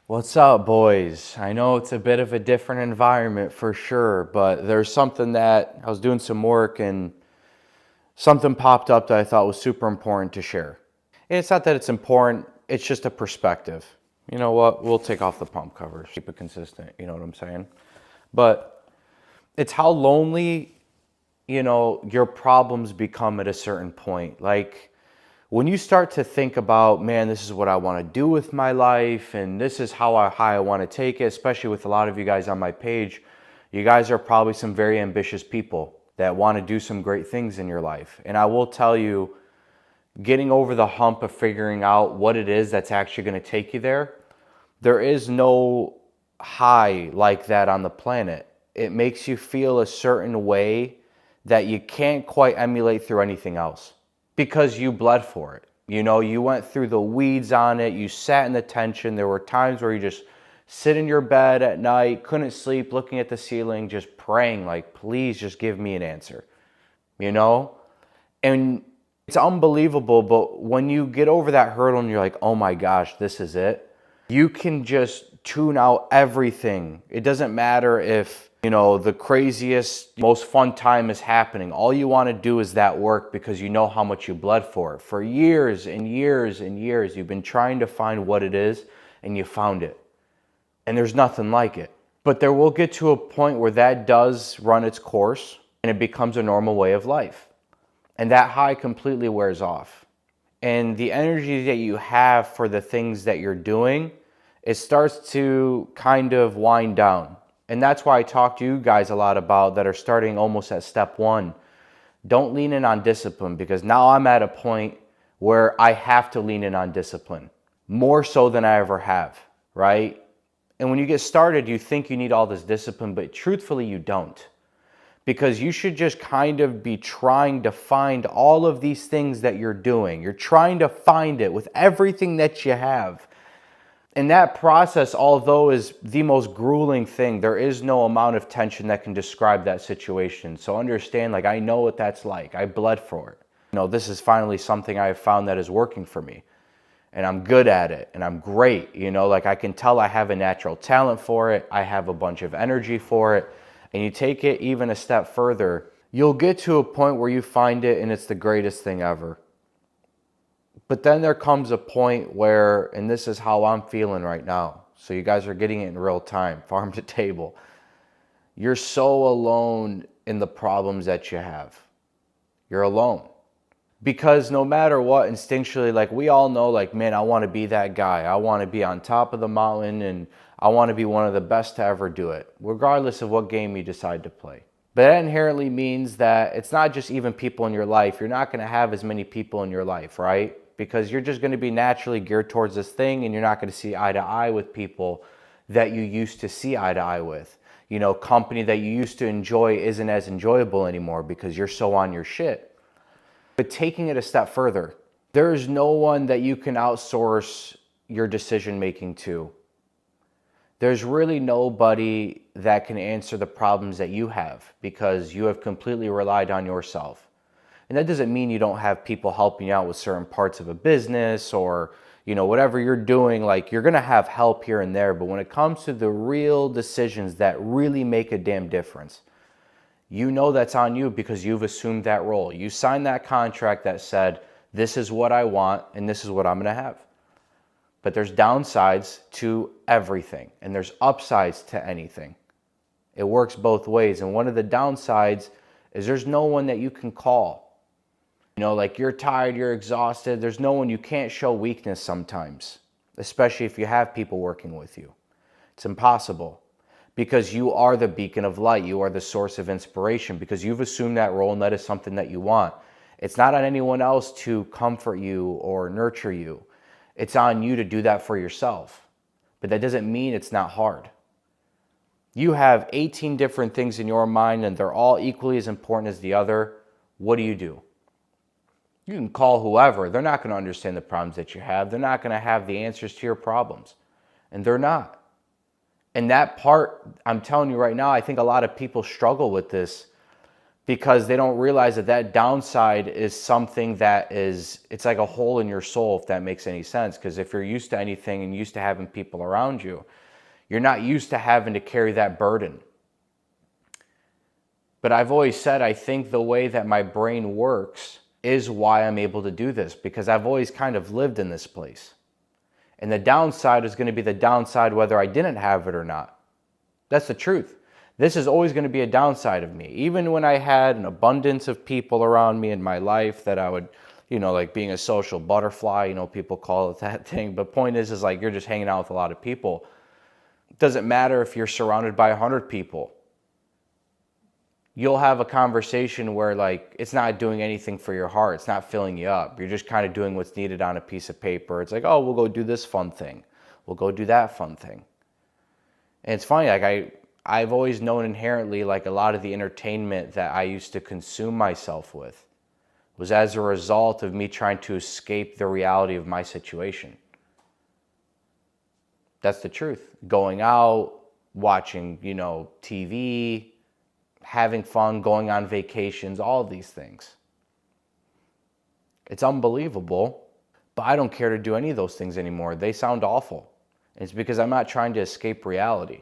What's up, boys? I know it's a bit of a different environment for sure, but there's something that I was doing some work and something popped up that I thought was super important to share. And it's not that it's important, it's just a perspective. You know what? We'll take off the pump covers, keep it consistent, you know what I'm saying? But it's how lonely, your problems become at a certain point. Like, when you start to think about, man, this is what I want to do with my life and this is how high I want to take it, especially with a lot of you guys on my page, you guys are probably some very ambitious people that want to do some great things in your life. And I will tell you, getting over the hump of figuring out what it is that's actually going to take you there, there is no high like that on the planet. It makes you feel a certain way that you can't quite emulate through anything else because you bled for it. You went through the weeds on it, you sat in the tension. There were times where you just sit in your bed at night, couldn't sleep, looking at the ceiling, just praying, like, please just give me an answer, you know? And it's unbelievable, but when you get over that hurdle and you're like, oh my gosh, this is it, you can just tune out everything. It doesn't matter if, the craziest, most fun time is happening. All you want to do is that work because you know how much you bled for it. For years and years and years, you've been trying to find what it is and you found it. And there's nothing like it. But there will get to a point where that does run its course and it becomes a normal way of life. And that high completely wears off. And the energy that you have for the things that you're doing, it starts to kind of wind down. And that's why I talk to you guys a lot about that are starting almost at step one. Don't lean in on discipline, because now I'm at a point where I have to lean in on discipline more so than I ever have, right? And when you get started, you think you need all this discipline, but truthfully, you don't. Because you should just kind of be trying to find all of these things that you're doing. You're trying to find it with everything that you have. And that process, although is the most grueling thing, there is no amount of tension that can describe that situation. So understand, I know what that's like. I bled for it. This is finally something I have found that is working for me. And I'm good at it. And I'm great. I can tell I have a natural talent for it. I have a bunch of energy for it. And you take it even a step further, you'll get to a point where you find it and it's the greatest thing ever. But then there comes a point where, and this is how I'm feeling right now, so you guys are getting it in real time, farm to table, you're so alone in the problems that you have. You're alone. Because no matter what, instinctually, we all know, man, I want to be that guy. I want to be on top of the mountain and I want to be one of the best to ever do it, regardless of what game you decide to play. But that inherently means that it's not just even people in your life. You're not going to have as many people in your life, right? Because you're just going to be naturally geared towards this thing and you're not going to see eye to eye with people that you used to see eye to eye with. Company that you used to enjoy isn't as enjoyable anymore because you're so on your shit. But taking it a step further, there is no one that you can outsource your decision making to. There's really nobody that can answer the problems that you have because you have completely relied on yourself. And that doesn't mean you don't have people helping you out with certain parts of a business or, whatever you're doing, you're going to have help here and there. But when it comes to the real decisions that really make a damn difference, that's on you because you've assumed that role. You signed that contract that said, this is what I want and this is what I'm going to have. But there's downsides to everything and there's upsides to anything. It works both ways. And one of the downsides is there's no one that you can call. You're tired, you're exhausted. There's no one. You can't show weakness sometimes, especially if you have people working with you. It's impossible because you are the beacon of light. You are the source of inspiration because you've assumed that role and that is something that you want. It's not on anyone else to comfort you or nurture you. It's on you to do that for yourself. But that doesn't mean it's not hard. You have 18 different things in your mind and they're all equally as important as the other. What do? You can call whoever. They're not going to understand the problems that you have. They're not going to have the answers to your problems. And they're not. And that part, I'm telling you right now, I think a lot of people struggle with this because they don't realize that that downside is something that it's like a hole in your soul, if that makes any sense. Because if you're used to anything and used to having people around you, you're not used to having to carry that burden. But I've always said, I think the way that my brain works is why I'm able to do this, because I've always kind of lived in this place. And the downside is going to be the downside whether I didn't have it or not. That's the truth. This is always going to be a downside of me. Even when I had an abundance of people around me in my life that I would, like being a social butterfly, people call it that thing. But point is like you're just hanging out with a lot of people. It doesn't matter if you're surrounded by 100 people. You'll have a conversation where like it's not doing anything for your heart. It's not filling you up. You're just kind of doing what's needed on a piece of paper. It's like, oh, we'll go do this fun thing. We'll go do that fun thing. And it's funny, like I've always known inherently like a lot of the entertainment that I used to consume myself with was as a result of me trying to escape the reality of my situation. That's the truth. Going out, watching, TV, having fun, going on vacations, all of these things. It's unbelievable, but I don't care to do any of those things anymore. They sound awful. It's because I'm not trying to escape reality,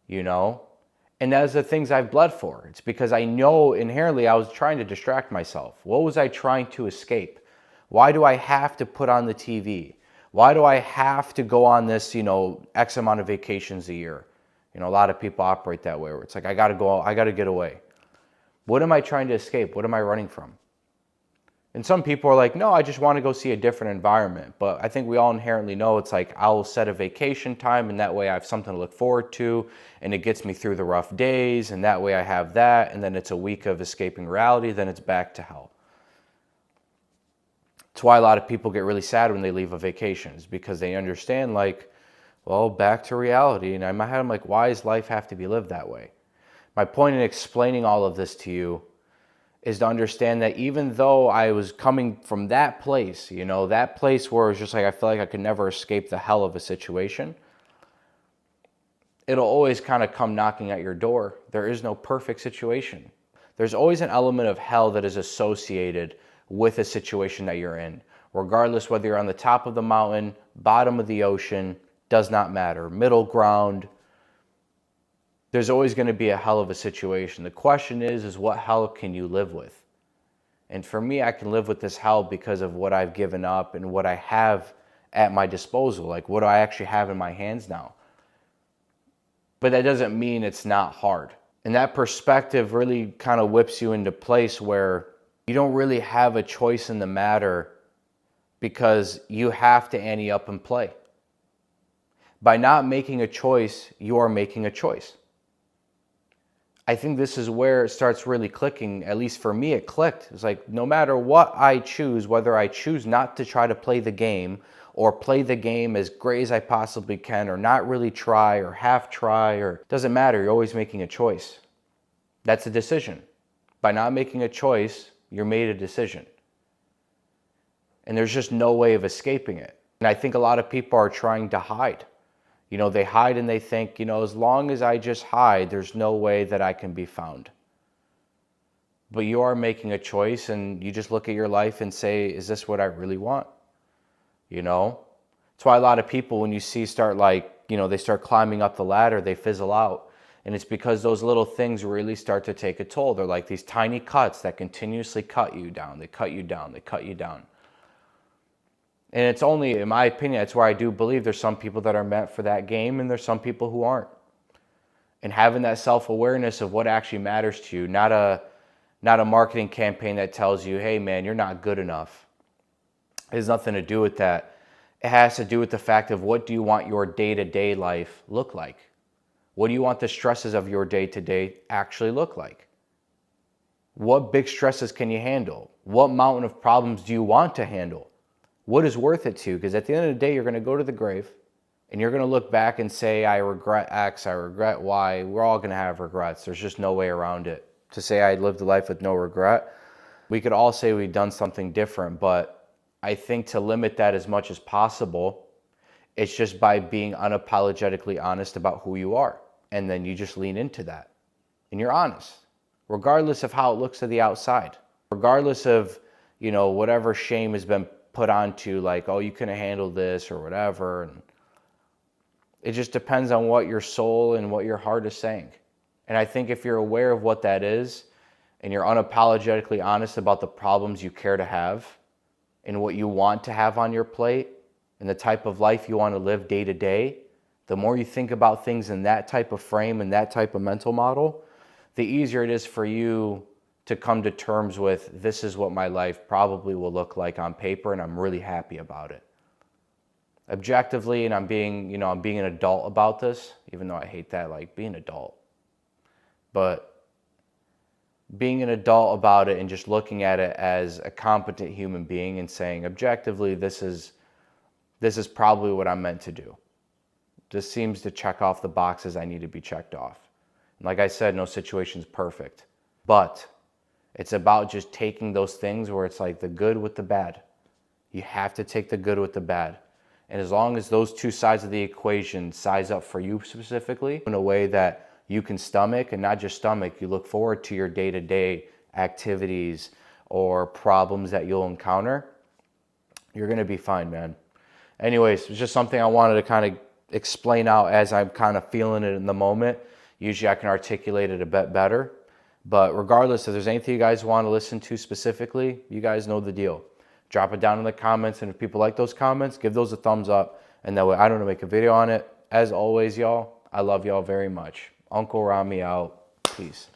And that's the things I've bled for. It's because I know inherently I was trying to distract myself. What was I trying to escape? Why do I have to put on the TV? Why do I have to go on this, X amount of vacations a year? A lot of people operate that way where it's like, I got to go, I got to get away. What am I trying to escape? What am I running from? And some people are like, no, I just want to go see a different environment. But I think we all inherently know it's like I'll set a vacation time and that way I have something to look forward to and it gets me through the rough days and that way I have that and then it's a week of escaping reality, then it's back to hell. That's why a lot of people get really sad when they leave a vacation, is because they understand like, well, back to reality. And in my head, I'm like, why does life have to be lived that way? My point in explaining all of this to you is to understand that even though I was coming from that place, that place where it's just like, I feel like I could never escape the hell of a situation, it'll always kind of come knocking at your door. There is no perfect situation. There's always an element of hell that is associated with a situation that you're in, regardless whether you're on the top of the mountain, bottom of the ocean, does not matter. Middle ground, there's always going to be a hell of a situation. The question is what hell can you live with? And for me, I can live with this hell because of what I've given up and what I have at my disposal. Like, what do I actually have in my hands now? But that doesn't mean it's not hard. And that perspective really kind of whips you into place where you don't really have a choice in the matter because you have to ante up and play. By not making a choice, you are making a choice. I think this is where it starts really clicking. At least for me, it clicked. It's like, no matter what I choose, whether I choose not to try to play the game or play the game as great as I possibly can or not really try or half try, or doesn't matter, you're always making a choice. That's a decision. By not making a choice, you're made a decision. And there's just no way of escaping it. And I think a lot of people are trying to hide. They hide and they think, as long as I just hide, there's no way that I can be found. But you are making a choice and you just look at your life and say, is this what I really want? That's why a lot of people, when you see start they start climbing up the ladder, they fizzle out. And it's because those little things really start to take a toll. They're like these tiny cuts that continuously cut you down. They cut you down. They cut you down. And it's only, in my opinion, that's where I do believe there's some people that are meant for that game and there's some people who aren't. And having that self-awareness of what actually matters to you, not a marketing campaign that tells you, hey man, you're not good enough. It has nothing to do with that. It has to do with the fact of what do you want your day-to-day life look like? What do you want the stresses of your day-to-day actually look like? What big stresses can you handle? What mountain of problems do you want to handle? What is worth it to you? Because at the end of the day, you're going to go to the grave and you're going to look back and say, I regret X, I regret Y. We're all going to have regrets. There's just no way around it. To say I lived a life with no regret, we could all say we've done something different, but I think to limit that as much as possible, it's just by being unapologetically honest about who you are. And then you just lean into that and you're honest. regardless of how it looks to the outside, regardless of, whatever shame has been put onto, like, oh, you couldn't handle this or whatever. And it just depends on what your soul and what your heart is saying. And I think if you're aware of what that is and you're unapologetically honest about the problems you care to have and what you want to have on your plate and the type of life you want to live day to day, the more you think about things in that type of frame and that type of mental model, the easier it is for you to come to terms with, this is what my life probably will look like on paper, and I'm really happy about it. Objectively, and I'm being an adult about this, even though I hate that, like, being an adult. But being an adult about it and just looking at it as a competent human being and saying, objectively, this is probably what I'm meant to do. This seems to check off the boxes I need to be checked off. And like I said, no situation's perfect. But it's about just taking those things where it's like the good with the bad. You have to take the good with the bad. And as long as those two sides of the equation size up for you specifically in a way that you can stomach, and not just stomach, you look forward to your day-to-day activities or problems that you'll encounter, you're going to be fine, man. Anyways, it's just something I wanted to kind of explain out as I'm kind of feeling it in the moment. Usually I can articulate it a bit better. But regardless, if there's anything you guys want to listen to specifically, you guys know the deal. Drop it down in the comments, and if people like those comments, give those a thumbs up, and that way I don't know, make a video on it. As always, y'all, I love y'all very much. Uncle Rami out. Peace.